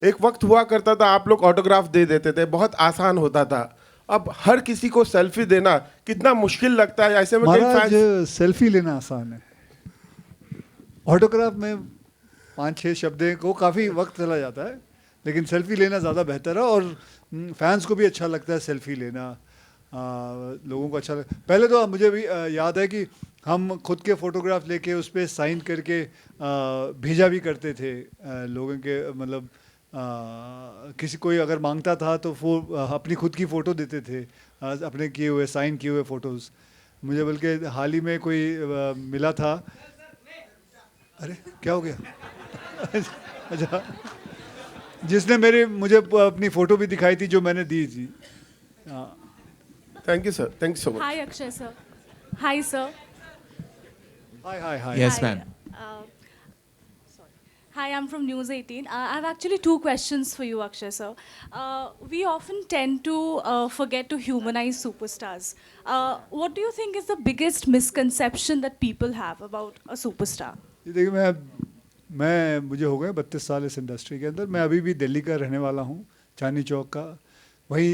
एक वक्त हुआ करता था आप लोग ऑटोग्राफ दे देते थे, बहुत आसान होता था। अब हर किसी को सेल्फी देना कितना मुश्किल लगता है। ऐसे में कई महाराज फैंस सेल्फी लेना आसान है, ऑटोग्राफ में 5-6 शब्दें को काफ़ी वक्त चला जाता है, लेकिन सेल्फी लेना ज़्यादा बेहतर है। और फैंस को भी अच्छा लगता है सेल्फी लेना, लोगों को अच्छा पहले तो मुझे भी याद है कि हम खुद के फ़ोटोग्राफ लेके उस पर साइन करके भेजा भी करते थे लोगों के, मतलब किसी कोई अगर मांगता था तो वो अपनी खुद की फ़ोटो देते थे, अपने किए हुए साइन किए हुए फ़ोटोज़। मुझे बल्कि हाल ही में कोई मिला था। अरे क्या हो गया? अच्छा, जिसने मुझे अपनी फ़ोटो भी दिखाई थी जो मैंने दी थी। Thank you sir, thank you so much. Hi, Akshay sir. Hi, sir. Hi Yes, Hi. ma'am. Sorry. Hi, I'm from News 18. I have actually 2 questions for you, Akshay sir. We often tend to forget to humanize superstars. What do you think is the biggest misconception that people have about a superstar? ये देखिए, मैं मुझे हो गए 32 साल इस industry के अंदर। मैं अभी भी दिल्ली का रहने वाला हूँ, चांदनी चौक का। वही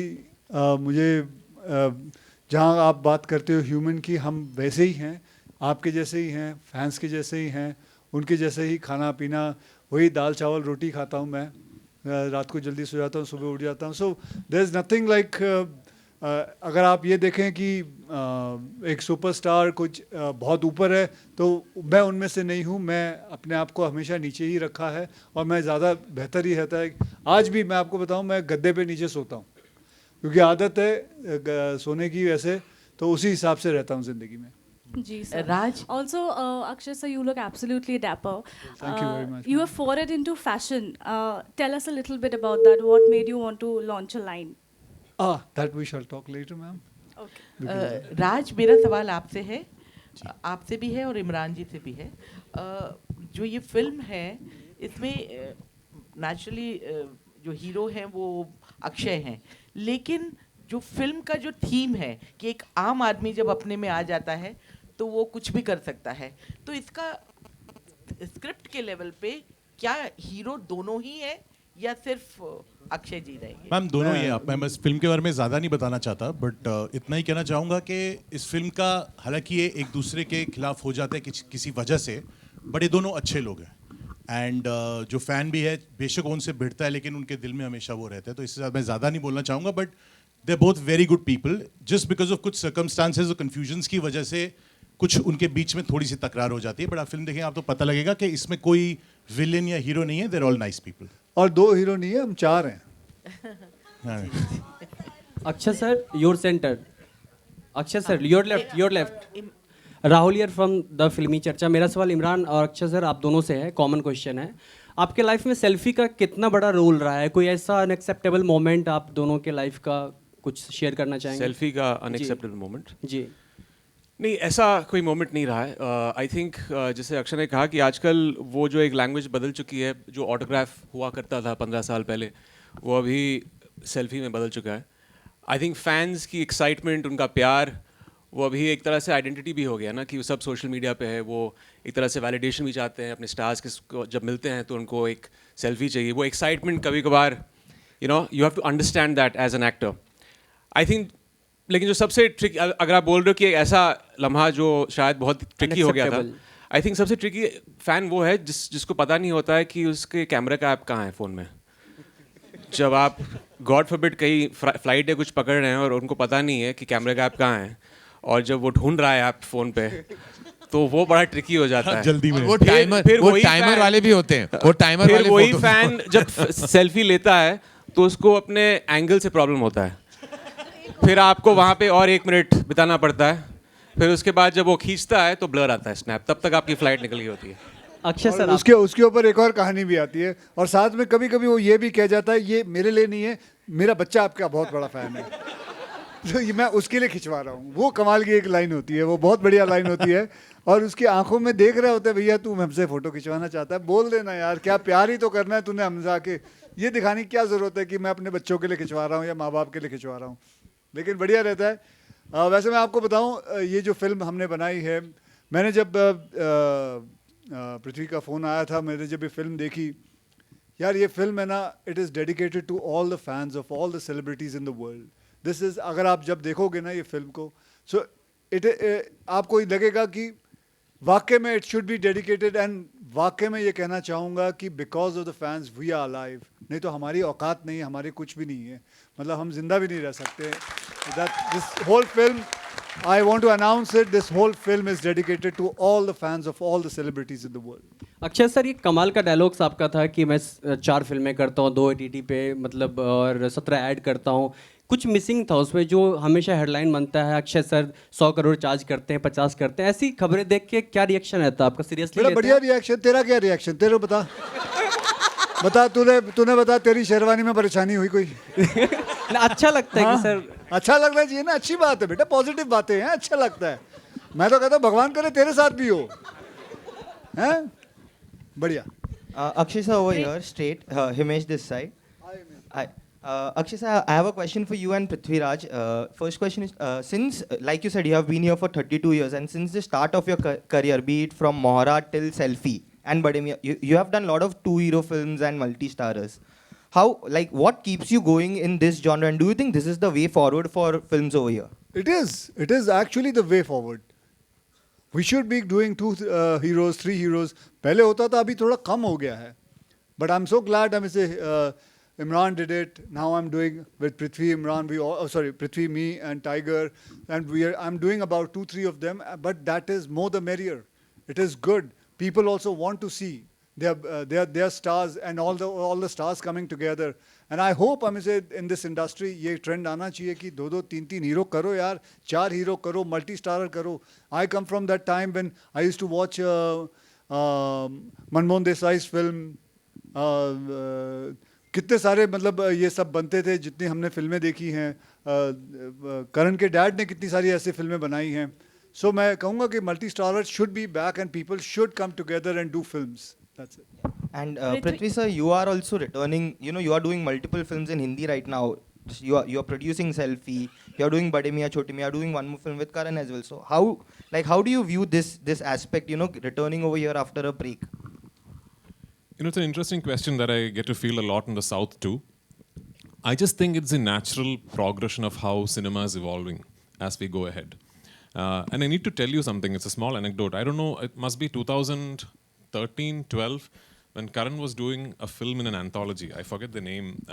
मुझे जहाँ आप बात करते हो ह्यूमन की, हम वैसे ही हैं, आपके जैसे ही हैं, फैंस के जैसे ही हैं, उनके जैसे ही खाना पीना, वही दाल चावल रोटी खाता हूँ मैं। रात को जल्दी सो जाता हूँ, सुबह उठ जाता हूँ। So there is nothing like, अगर आप ये देखें कि एक सुपरस्टार कुछ बहुत ऊपर है, तो मैं उनमें से नहीं हूँ। मैं अपने आप को हमेशा नीचे ही रखा है, और मैं ज़्यादा बेहतर ही रहता है। आज भी मैं आपको बताऊँ, मैं गद्दे पे नीचे सोता हूँ, क्योंकि आदत है सोने की, वैसे तो उसी हिसाब से रहता हूँ ज़िंदगी में। Ji, sir. Raj? Also, Akshay sir, you look absolutely dapper. Thank you very much, You ma'am. have forayed into fashion. Tell us a little bit about that. What made you want to launch a line? That we shall talk later, ma'am. Okay. राज, मेरा सवाल आपसे है, आपसे भी है और इमरान जी से भी है। जो ये फिल्म है, इसमें नेचुरली जो हीरो हैं वो अक्षय हैं, लेकिन जो फिल्म का जो थीम है कि एक आम आदमी जब अपने में आ जाता है तो वो कुछ भी कर सकता है, तो इसका स्क्रिप्ट के लेवल पे क्या हीरो दोनों ही है या सिर्फ अक्षय जी रहेंगे? मैम दोनों ही हैं। मैं बस फिल्म के बारे में ज़्यादा नहीं बताना चाहता, बट इतना ही कहना चाहूँगा कि इस फिल्म का, हालांकि ये एक दूसरे के खिलाफ हो जाते हैं किसी वजह से, बट ये दोनों अच्छे लोग हैं। एंड जो फ़ैन भी है, बेशक उनसे भिड़ता है, लेकिन उनके दिल में हमेशा वो रहते हैं। तो इससे मैं ज़्यादा नहीं बोलना चाहूँगा, but they both very good people. Just because of कुछ सर्कमस्टांसेस और कन्फ्यूजन्स की वजह से कुछ उनके बीच में थोड़ी सी तकरार हो जाती है, बट आप फिल्म देखें आप तो पता लगेगा कि इसमें कोई विलेन या हीरो नहीं है। देर ऑल नाइस पीपल। और 2 हीरो नहीं है, हम 4 हैं। Akshay sir, your center. Akshay sir, your left. Rahul यार फ्रॉम द फिल्मी चर्चा। मेरा सवाल इमरान और अक्षय सर आप दोनों से है, कॉमन क्वेश्चन है। आपके लाइफ में सेल्फी का कितना बड़ा रोल रहा है? कोई ऐसा अनएक्सेप्टेबल मोमेंट आप दोनों के लाइफ का कुछ शेयर करना चाहेंगे? सेल्फी का अनएक्सेप्टेबल मोमेंट? जी नहीं, ऐसा कोई मोमेंट नहीं रहा है। आई थिंक जैसे अक्षय ने कहा कि आजकल वो जो एक लैंग्वेज बदल चुकी है, जो ऑटोग्राफ हुआ करता था 15 साल पहले, वो अभी सेल्फी में बदल चुका है। आई थिंक फैंस की एक्साइटमेंट, उनका प्यार, वो अभी एक तरह से आइडेंटिटी भी हो गया ना, कि वो सब सोशल मीडिया पे है। वो एक तरह से वैलिडेशन भी चाहते हैं अपने स्टार्स के, जब मिलते हैं तो उनको एक सेल्फी चाहिए। वो एक्साइटमेंट कभी कभार you have to understand that as an actor, I think. लेकिन जो सबसे ट्रिकी, अगर आप बोल रहे हो कि एक ऐसा लम्हा जो शायद बहुत ट्रिकी हो गया था, आई थिंक सबसे ट्रिकी फ़ैन वो है जिसको पता नहीं होता है कि उसके कैमरे का ऐप कहाँ है फ़ोन में। जब आप गॉड फॉरबिड कहीं फ्लाइट या कुछ पकड़ रहे हैं और उनको पता नहीं है कि कैमरे का ऐप कहाँ है, और जब वो ढूंढ रहा है ऐप फ़ोन पे, तो वो बड़ा ट्रिकी हो जाता है जल्दी में। वो टाइमर वाले भी होते हैं, वो टाइमर वाले। वही फैन जब सेल्फी लेता है तो उसको अपने एंगल से प्रॉब्लम होता है, फिर आपको वहाँ पे और 1 मिनट बिताना पड़ता है, फिर उसके बाद जब वो खींचता है तो ब्लर आता है स्नैप, तब तक आपकी फ्लाइट निकल गई होती है। अक्षय सर उसके ऊपर एक और कहानी भी आती है, और साथ में कभी कभी वो ये भी कह जाता है, ये मेरे लिए नहीं है, मेरा बच्चा आपका बहुत बड़ा फ़ैन है, तो ये मैं उसके लिए खिंचवा रहा हूँ। वो कमाल की एक लाइन होती है, वो बहुत बढ़िया लाइन होती है, और उसकी आंखों में देख रहे होते हैं, भैया तू हमसे फ़ोटो खिंचवाना चाहता है, बोल देना यार, क्या प्यार ही तो करना है तूने हमसे आके, ये दिखाने की क्या ज़रूरत है कि मैं अपने बच्चों के लिए खिंचवा रहा हूँ या माँ बाप के लिए खिंचवा रहा हूँ। लेकिन बढ़िया रहता है। वैसे मैं आपको बताऊँ, ये जो फिल्म हमने बनाई है, मैंने जब पृथ्वी का फ़ोन आया था, मैंने जब ये फिल्म देखी, यार ये फिल्म है ना, it is dedicated to all the fans of all the celebrities in the world. This is, अगर आप जब देखोगे ना ये फिल्म को, सो इट आपको लगेगा कि वाकई में it should be dedicated. And वाकई में ये कहना चाहूँगा कि because of the fans we are alive. नहीं तो हमारी औकात नहीं है, हमारे कुछ भी नहीं है, मतलब हम जिंदा भी नहीं रह सकते. That this whole film, I want to announce it, this whole film is dedicated to all the fans of all the celebrities in the world. Akshay sir, ये कमाल का डायलॉग्स आपका था कि मैं 4 फिल्में करता हूँ, 2 OTT पे, मतलब और 17 ऐड करता हूँ. कुछ मिसिंग था उसमें जो हमेशा हेडलाइन बनता है, अक्षय सर 100 करोड़ चार्ज करते हैं, 50 करते हैं. ऐसी खबरें देख के क्या रिएक्शन रहता है आपका? सीरियसली बड़ा बढ़िया रिएक्शन. तेरा क्या रिएक्शन, तेरे बता. बता, तूने बता, तेरी शेरवानी में परेशानी हुई कोई? अच्छा लगता है कि सर, अच्छा लगना चाहिए ना, अच्छी बात है बेटा, पॉजिटिव बातें हैं, अच्छा लगता है. मैं तो कहता हूँ भगवान करे तेरे साथ भी हो, हैं? बढ़िया. Akshay sir over here, straight. Himesh this side. Hi. Akshay sir, I have a question for you and Prithviraj. First question is, since, like you said, you have been here for 32 years, and since the start of your career, be it from Mohra till Selfie and Bademia, you have done a lot of two-hero films and multi-starers. How, like, what keeps you going in this genre, and do you think this is the way forward for films over here? It is. It is actually the way forward. We should be doing 2 heroes, 3 heroes. पहले होता था, अभी थोड़ा कम हो गया है. But I'm so glad, I say, Emraan did it. Now I'm doing with Prithvi, Emraan. Prithvi, me, and Tiger, and I'm doing about 2-3 of them. But that is more the merrier. It is good. People also want to see. They are stars, and all the stars coming together. And I hope, I say, in this industry ये trend आना चाहिए कि 2-2, 3-3 hero करो यार, 4 hero करो, multi starrer करो. I come from that time when I used to watch Manmohan देसाई's film. कितने सारे मतलब ये सब बनते थे जितनी हमने फिल्में देखी हैं. करण के डैड ने कितनी सारी ऐसी फिल्में बनाई हैं. So मैं कहूँगा कि multi starrers should be back and people should come together and do films. That's it. And Prithvi sir, you are also returning. You are doing multiple films in Hindi right now. You are producing Selfie. You are doing Bade Miyan Chote Miyan. You are doing one more film with Karan as well. So how do you view this aspect? Returning over here after a break. It's an interesting question that I get to feel a lot in the South too. I just think it's a natural progression of how cinema is evolving as we go ahead. And I need to tell you something. It's a small anecdote. I don't know. It must be 2013, 12. When Karan was doing a film in an anthology, I forget the name,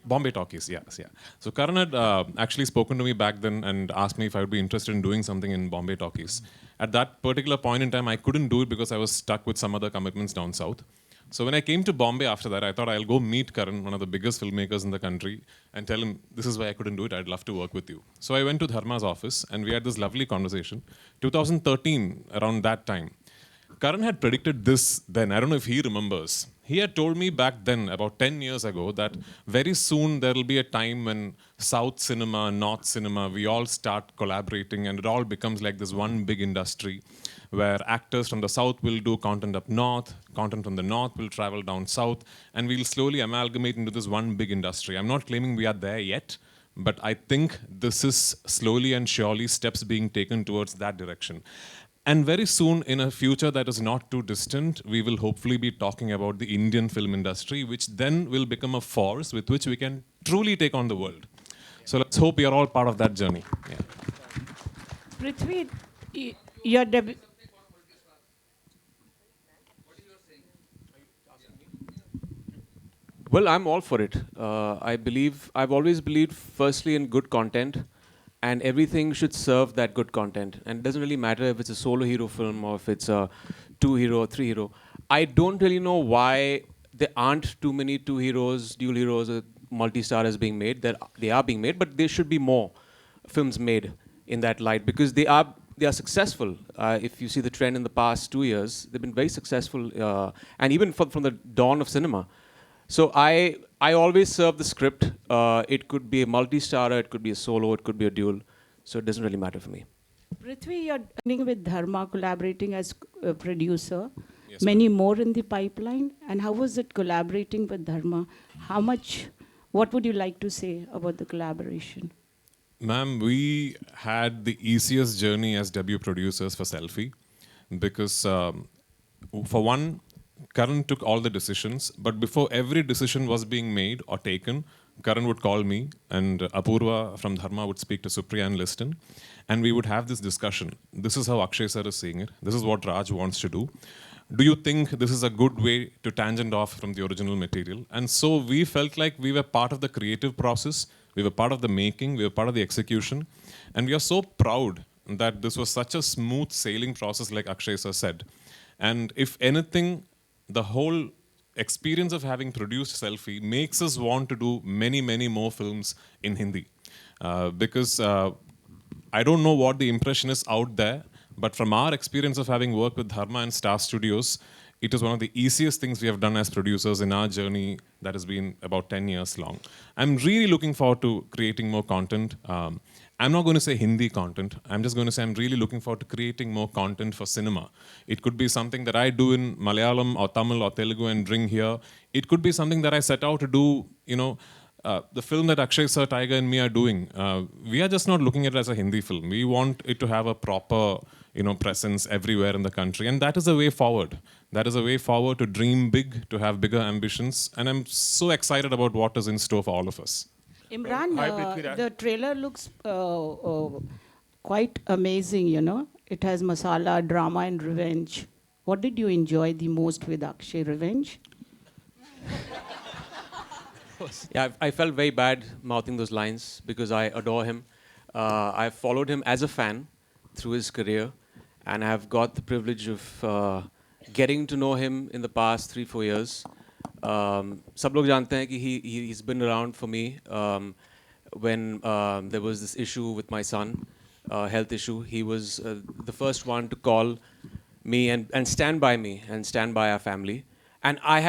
Bombay Talkies, yes, yeah. So Karan had actually spoken to me back then and asked me if I would be interested in doing something in Bombay Talkies. At that particular point in time, I couldn't do it because I was stuck with some other commitments down south. So when I came to Bombay after that, I thought I'll go meet Karan, one of the biggest filmmakers in the country, and tell him, this is why I couldn't do it, I'd love to work with you. So I went to Dharma's office and we had this lovely conversation. 2013, around that time, Karan had predicted this then. I don't know if he remembers. He had told me back then, about 10 years ago, that very soon there will be a time when South cinema, North cinema, we all start collaborating and it all becomes like this one big industry where actors from the South will do content up North, content from the North will travel down South, and we'll slowly amalgamate into this one big industry. I'm not claiming we are there yet, but I think this is slowly and surely steps being taken towards that direction. And very soon, in a future that is not too distant, we will hopefully be talking about the Indian film industry, which then will become a force with which we can truly take on the world. So let's hope we are all part of that journey. Yeah. Prithvi, your debut. Well, I'm all for it. I've always believed firstly in good content, and everything should serve that good content. And it doesn't really matter if it's a solo hero film or if it's a 2-hero or 3-hero. I don't really know why there aren't too many 2 heroes, dual heroes, or multi-stars being made. They are being made, but there should be more films made in that light because they are successful. If you see the trend in the past 2 years, they've been very successful, and even from the dawn of cinema. So I always serve the script. It could be a multi-starrer, it could be a solo, it could be a dual. So it doesn't really matter for me. Prithvi, you're working with Dharma, collaborating as a producer. Yes, Many more in the pipeline. And how was it collaborating with Dharma? What would you like to say about the collaboration? Ma'am, we had the easiest journey as debut producers for Selfie because, for one, Karan took all the decisions, but before every decision was being made or taken, Karan would call me, and Apurva from Dharma would speak to Supriya and Liston, and we would have this discussion. This is how Akshay sir is seeing it. This is what Raj wants to do. Do you think this is a good way to tangent off from the original material? And so we felt like we were part of the creative process, we were part of the making, we were part of the execution, and we are so proud that this was such a smooth sailing process, like Akshay sir said. And if anything, the whole experience of having produced Selfie makes us want to do many, many more films in Hindi. Because I don't know what the impression is out there, but from our experience of having worked with Dharma and Star Studios, it is one of the easiest things we have done as producers in our journey that has been about 10 years long. I'm really looking forward to creating more content. I'm not going to say Hindi content. I'm just going to say I'm really looking forward to creating more content for cinema. It could be something that I do in Malayalam or Tamil or Telugu and bring here. It could be something that I set out to do, the film that Akshay sir, Tiger and me are doing. We are just not looking at it as a Hindi film. We want it to have a proper presence everywhere in the country. And that is a way forward. That is a way forward to dream big, to have bigger ambitions. And I'm so excited about what is in store for all of us. Imran, Hi, Prithviraj. the trailer looks quite amazing, It has masala, drama and revenge. What did you enjoy the most with Akshay? Revenge? Yeah, I felt very bad mouthing those lines because I adore him. I've followed him as a fan through his career, and I've got the privilege of getting to know him in the past 3-4 years. सब लोग जानते हैं कि he's been around for me when there was this issue with my son, health issue. He was the first one to call me and stand by me and stand by our family. And I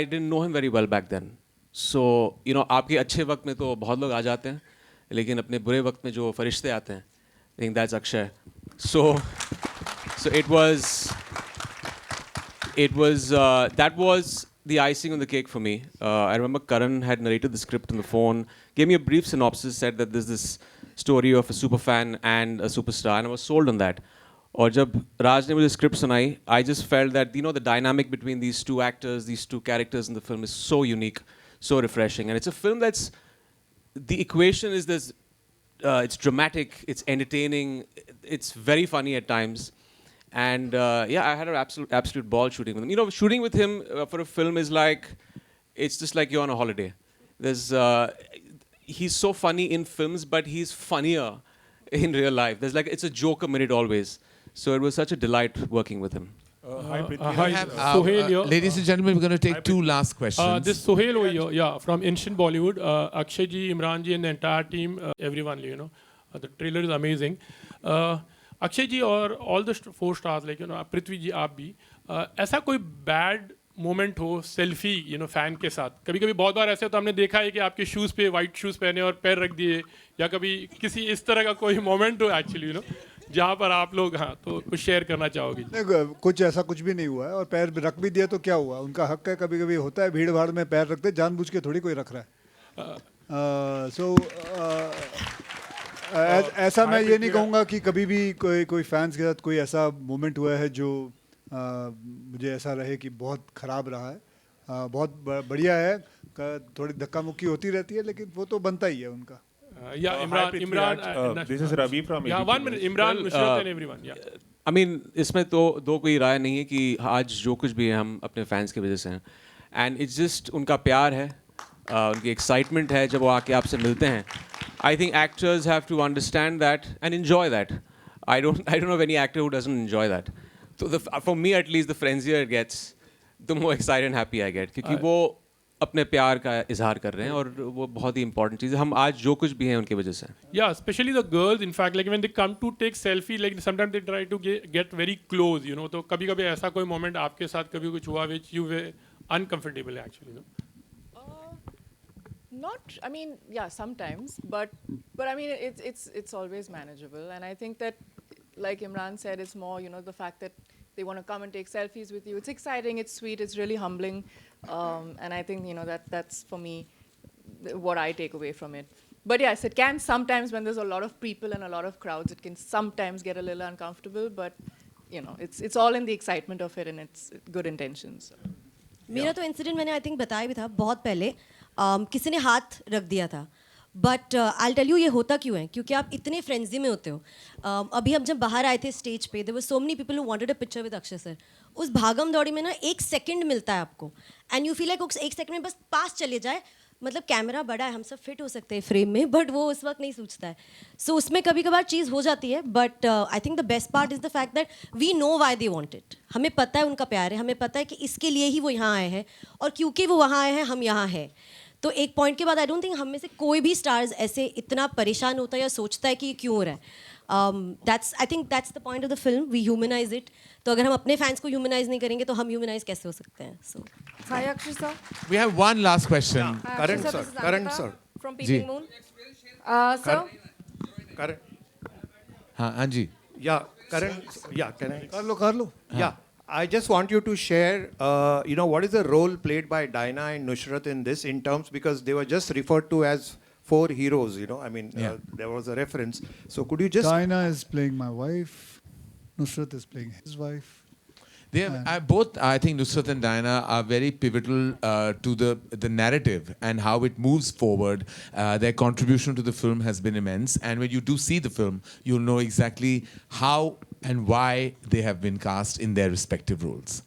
didn't know him very well back then. So, आपके अच्छे वक्त में तो बहुत लोग आ जाते हैं, लेकिन अपने बुरे वक्त में जो फरिश्ते आते हैं, I think that's Akshay. So that was the icing on the cake for me. I remember Karan had narrated the script on the phone, gave me a brief synopsis, said that there's this story of a super fan and a superstar, and I was sold on that. और जब राज ने मुझे script सुनाई, I just felt that the dynamic between these two actors, these two characters in the film is so unique, so refreshing, and it's a film that's the equation is this. It's dramatic, it's entertaining, it's very funny at times. And I had an absolute ball shooting with him. Shooting with him for a film is like, it's just like you're on a holiday. He's so funny in films, but he's funnier in real life. It's a joke a minute always. So it was such a delight working with him. Hi, Hi, Sohail here. Ladies and gentlemen, we're going to take two last questions. This Sohail over here, from Ancient Bollywood. Akshay ji, Imran ji, and the entire team, everyone, the trailer is amazing. Akshay जी और all the 4 stars like पृथ्वी जी आप भी ऐसा कोई bad moment हो selfie fan के साथ कभी कभी बहुत बार ऐसे होता हमने देखा है कि आपके शूज़ पे वाइट शूज़ पहने और पैर रख दिए या कभी किसी इस तरह का कोई मोमेंट हो एक्चुअली जहाँ पर आप लोग तो कुछ शेयर करना चाहोगे? कुछ ऐसा कुछ भी नहीं हुआ है और पैर रख भी दिया तो क्या हुआ, उनका हक है, कभी कभी होता है भीड़ भाड़ में पैर रखते जानबूझ के थोड़ी कोई रख रहा है. ऐसा मैं ये नहीं कहूँगा कि कभी भी कोई फैंस के साथ कोई ऐसा मोमेंट हुआ है जो मुझे ऐसा रहे कि बहुत ख़राब रहा है. बहुत बढ़िया है, थोड़ी धक्का मुक्की होती रहती है लेकिन वो तो बनता ही है उनका. Imran, this is Ravi from Yeah, 1 minute. Imran, Nushrratt and everyone. Yeah. I mean, इसमें तो दो कोई राय नहीं है कि आज जो कुछ भी है हम अपने फैंस की वजह से हैं. And it's just उनका प्यार है, उनकी excitement है जब वो आके आपसे मिलते हैं. I think actors have to understand that and enjoy that. I don't know of any actor who doesn't enjoy that. So for me at least, the frenzier it gets, the more excited and happy I get. क्योंकि वो अपने प्यार का इजहार कर रहे हैं और वो बहुत ही important चीज़ है. हम आज जो कुछ भी हैं उनकी वजह से. Yeah, especially the girls. In fact, like when they come to take selfie, like sometimes they try to get very close. तो कभी-कभी ऐसा कोई moment आपके साथ कभी कुछ हुआ which you were uncomfortable actually. Not, I mean, yeah, sometimes, but I mean, it's always manageable, and I think that, like Imran said, it's more, the fact that they want to come and take selfies with you. It's exciting, it's sweet, it's really humbling, and I think that's for me what I take away from it. But yes, it can sometimes when there's a lot of people and a lot of crowds, it can sometimes get a little uncomfortable. But you know, it's all in the excitement of it and it's good intentions. मेरा तो incident मैंने I think बताया भी था बहुत पहले किसी ने हाथ रख दिया था बट आई टेल यू ये होता क्यों है क्योंकि आप इतने फ्रेंजी में होते हो अभी हम जब बाहर आए थे स्टेज पे there were so many people who wanted a picture with Akshay sir उस भागम दौड़ी में ना एक सेकंड मिलता है आपको एंड यू फील लाइक एक सेकंड में बस पास चले जाए मतलब कैमरा बड़ा है हम सब फिट हो सकते हैं फ्रेम में बट वो उस वक्त नहीं सोचता है सो उसमें कभी कभार चीज़ हो जाती है but I think the best part is the fact that we know why they want it हमें पता है उनका प्यार है हमें पता है कि इसके लिए ही वो यहाँ आए हैं और क्योंकि वो वहाँ आए हैं हम यहाँ हैं तो एक पॉइंट के बाद आई डोंट थिंक हम में से कोई भी स्टार्स ऐसे इतना परेशान होता है या सोचता है कि ये क्यों हो रहा है that's I think that's the point of the film we humanize it तो अगर हम अपने फैंस को ह्यूमनाइज नहीं करेंगे तो हम ह्यूमनाइज कैसे हो सकते हैं सो Hi Akshay sir. We have one last question. Hi, Karan Akshay sir, this is Karan Ankita sir. From Ji. Peeping Moon. Sir. Karan, हाँ जी. yeah, Karan, yeah, can I? कर लो Yeah, I just want you to share, what is the role played by Dinah and Nushrratt in this in terms, because they were just referred to as 4 heroes, there was a reference. So could you just... Dinah is playing my wife, Nushrratt is playing his wife. They are, both, I think Nushrratt and Dinah are very pivotal to the narrative and how it moves forward. Their contribution to the film has been immense. And when you do see the film, you'll know exactly how and why they have been cast in their respective roles.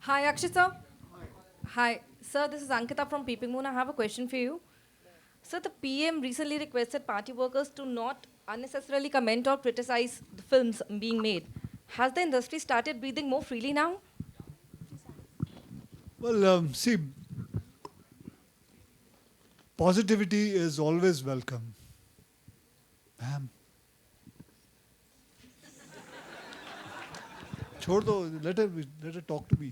Hi Akshay sir. Hi sir, this is Ankita from Peeping Moon. I have a question for you. Sir, the PM recently requested party workers to not unnecessarily comment or criticize the films being made. Has the industry started breathing more freely now? Well, see, positivity is always welcome. Ma'am. छोड़ दो, let her talk to me.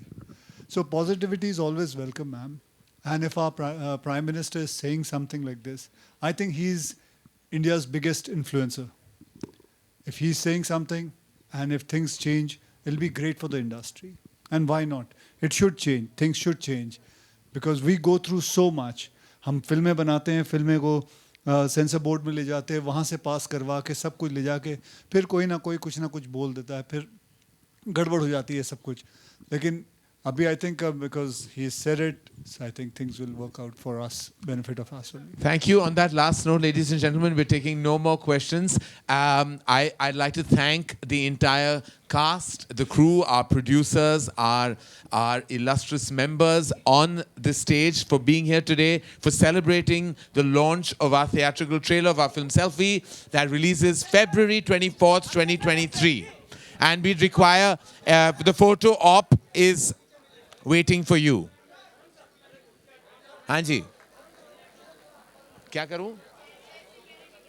So positivity is always welcome, ma'am. And if our Prime Minister is saying something like this, I think he's India's biggest influencer. If he's saying something, and if things change, it'll be great for the industry. And why not? It should change. Things should change. Because we go through so much. हम फिल्में बनाते हैं, फिल्में को sensor board में ले जाते हैं, वहाँ से पास करवा के सब कुछ ले जाके फिर कोई ना कोई कुछ ना कुछ बोल देता है, फिर गड़बड़ हो जाती है सब कुछ. लेकिन Abhi, I think because he said it, so I think things will work out for us, benefit of us only. Thank you. On that last note, ladies and gentlemen, we're taking no more questions. I'd like to thank the entire cast, the crew, our producers, our illustrious members on the stage for being here today, for celebrating the launch of our theatrical trailer of our film Selfie that releases February 24th, 2023. And we'd require, the photo op is waiting for you. हाँ जी क्या करूं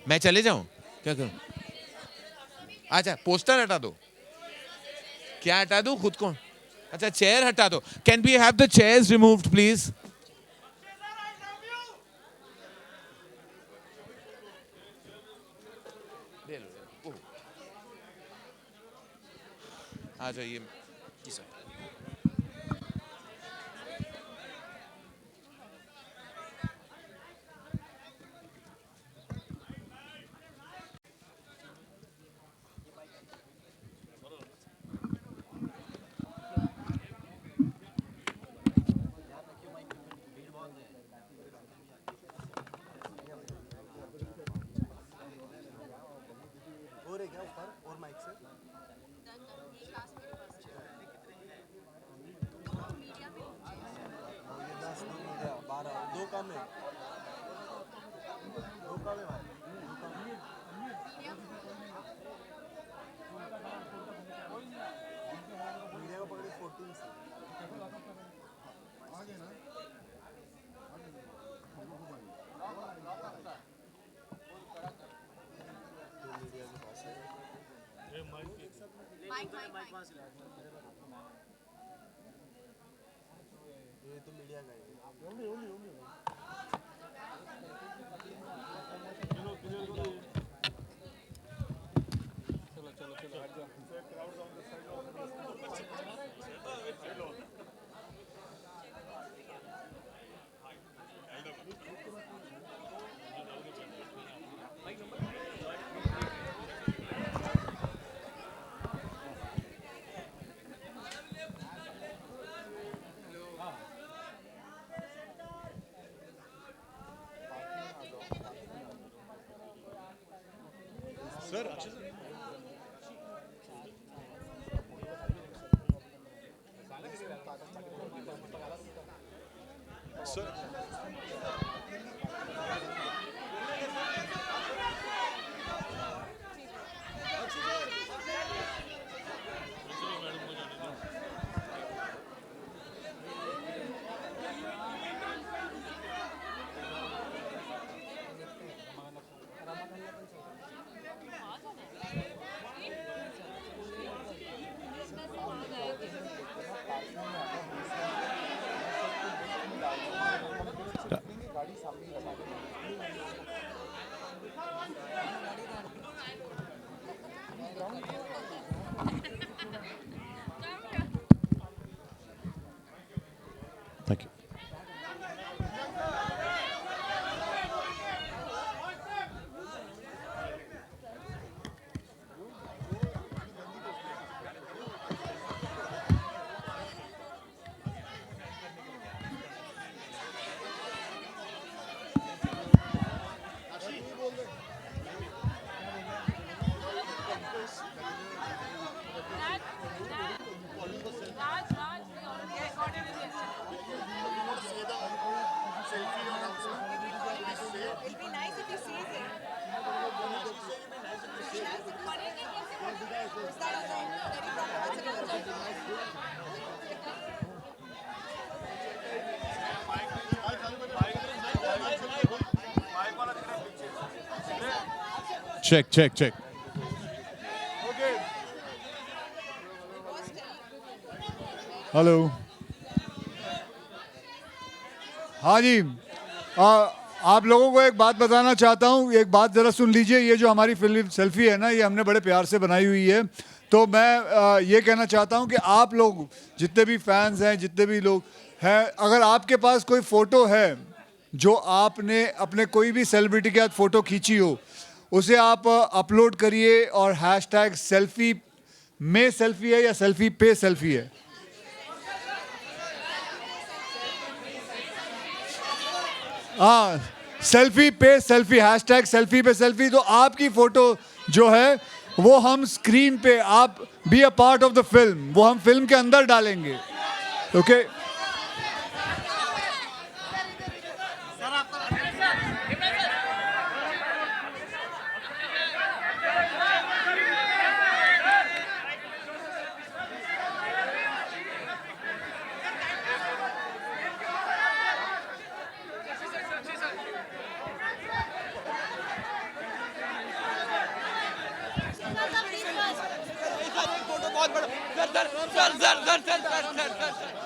मैं चले जाऊं क्या करूं अच्छा poster हटा दो क्या हटा दूं खुद को अच्छा चेयर हटा दो Can we have the chairs removed please आ जाइए Thank you. Check, check, check. Hello. हाँ जी, आप लोगों को एक बात बताना चाहता हूँ, एक बात ज़रा सुन लीजिए। ये जो हमारी फिल्म सेल्फी है ना, ये हमने बड़े प्यार से बनाई हुई है। तो मैं ये कहना चाहता हूँ कि आप लोग जितने भी फैंस हैं, जितने भी लोग हैं, अगर आपके पास कोई फ़ोटो है जो आपने अपने कोई भी सेलिब्रिटी के साथ फ़ोटो खींची हो, उसे आप अपलोड करिए और हैशटैग सेल्फी में सेल्फी है या सेल्फी पे सेल्फी है। हाँ, सेल्फी पे सेल्फी, हैशटैग सेल्फी पे सेल्फी। तो आपकी फ़ोटो जो है वो हम स्क्रीन पे, आप be a part of the film, वो हम फिल्म के अंदर डालेंगे। ओके बहुत बड़ा sir sir sir sir sir sir sir sir